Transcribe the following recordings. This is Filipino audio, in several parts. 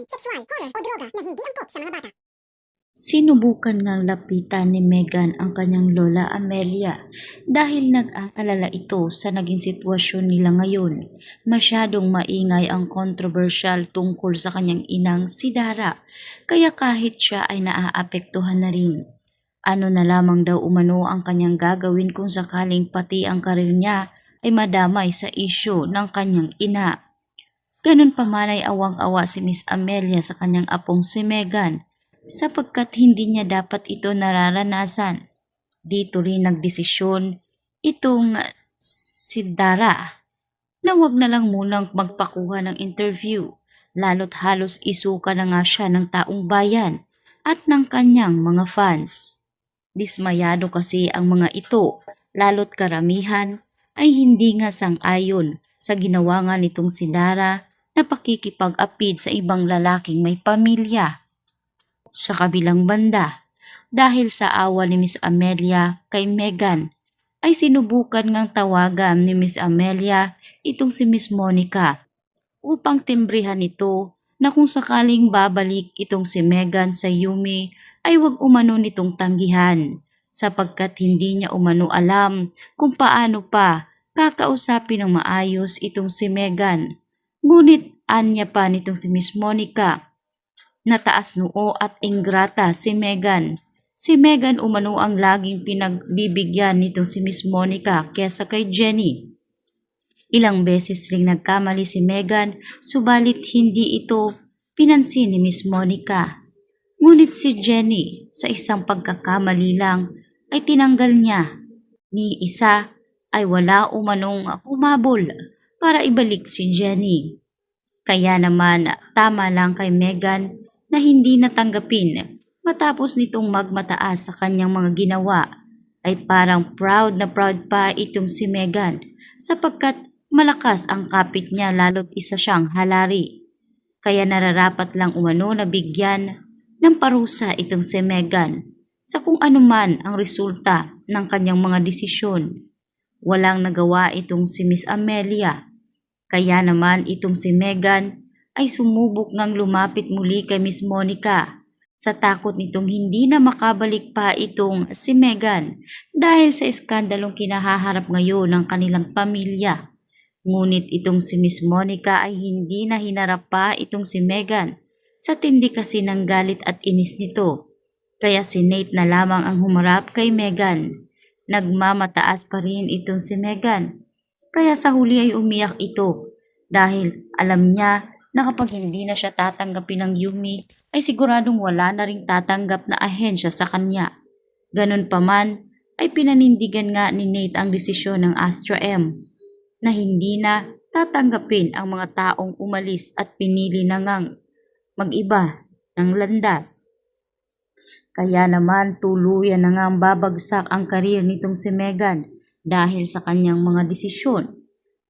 sexual, horror o droga na hindi angkop sa mga bata. Sinubukan ngang lapitan ni Meghan ang kanyang lola Amelia dahil nag-aalala ito sa naging sitwasyon nila ngayon. Masyadong maingay ang controversial tungkol sa kanyang inang si Dara, kaya kahit siya ay naaapektuhan na rin. Ano na lamang daw umano ang kanyang gagawin kung sakaling pati ang karir niya ay madamay sa isyu ng kanyang ina. Ganun pa man ay awang-awa si Miss Amelia sa kanyang apong si Meghan sapagkat hindi niya dapat ito nararanasan. Dito rin nagdesisyon itong si Dara na wag na lang munang magpakuha ng interview, lalo't halos isuka na nga siya ng taong bayan at ng kanyang mga fans. Dismayado kasi ang mga ito, lalo't karamihan ay hindi nga sang-ayon sa ginawa nga nitong si Dara na pakikipag-apid sa ibang lalaking may pamilya. Sa kabilang banda, dahil sa awa ni Miss Amelia kay Meghan, ay sinubukan ngang tawagan ni Miss Amelia itong si Miss Monica upang timbrihan ito na kung sakaling babalik itong si Meghan sa Yumi ay wag umano nitong tanggihan sapagkat hindi niya umano alam kung paano pa kakausapin ng maayos itong si Meghan. Ngunit anya pa nitong si Miss Monica na taas noo at ingrata si Meghan. Si Meghan umano ang laging pinagbibigyan nitong si Miss Monica kesa kay Jenny. Ilang beses ring nagkamali si Meghan subalit hindi ito pinansin ni Miss Monica. Ngunit si Jenny sa isang pagkakamali lang ay tinanggal niya. Ni isa ay wala umanong humabol para ibalik si Jenny. Kaya naman tama lang kay Meghan na hindi natanggapin matapos nitong magmataas sa kanyang mga ginawa ay parang proud na proud pa itong si Meghan sapagkat malakas ang kapit niya lalo't isa siyang halari. Kaya nararapat lang umano na bigyan ng parusa itong si Meghan sa kung anuman ang resulta ng kanyang mga desisyon. Walang nagawa itong si Miss Amelia. Kaya naman itong si Meghan ay sumubok ngang lumapit muli kay Miss Monica sa takot nitong hindi na makabalik pa itong si Meghan dahil sa iskandalong kinahaharap ngayon ng kanilang pamilya. Ngunit itong si Miss Monica ay hindi na hinarap pa itong si Meghan sa tindi kasi ng galit at inis nito. Kaya si Nate na lamang ang humarap kay Meghan. Nagmamataas pa rin itong si Meghan. Kaya sa huli ay umiyak ito dahil alam niya na kapag hindi na siya tatanggapin ng Yumi ay siguradong wala na ring tatanggap na ahensya sa kanya. Ganun pa man ay pinanindigan nga ni Nate ang desisyon ng Astra M na hindi na tatanggapin ang mga taong umalis at pinili na ngang mag-iba ng landas. Kaya naman tuluyan na ngang babagsak ang karir nitong si Meghan dahil sa kanyang mga desisyon.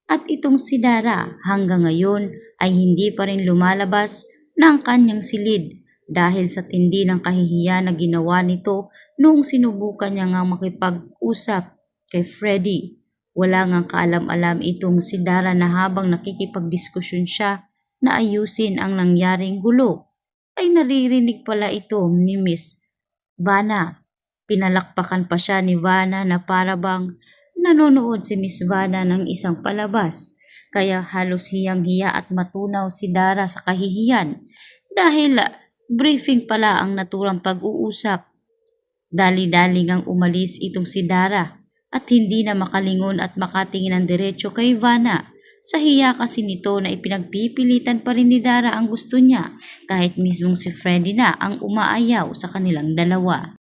At itong si Dara hanggang ngayon ay hindi pa rin lumalabas ng kanyang silid dahil sa tindi ng kahihiyan na ginawa nito noong sinubukan niya nga makipag-usap kay Freddie. Wala ngang kaalam-alam itong si Dara na habang nakikipagdiskusyon siya na ayusin ang nangyaring gulo ay naririnig pala ito ni Miss Vanna. Pinalakpakan pa siya ni Vanna na para bang nanonood si Miss Vanna ng isang palabas, kaya halos hiyang-hiya at matunaw si Dara sa kahihiyan dahil briefing pala ang naturang pag-uusap. Dali-dali ngang umalis itong si Dara at hindi na makalingon at makatingin ng diretso kay Vanna. Sa hiya kasi nito na ipinagpipilitan pa rin ni Dara ang gusto niya kahit mismong si Freddie na ang umaayaw sa kanilang dalawa.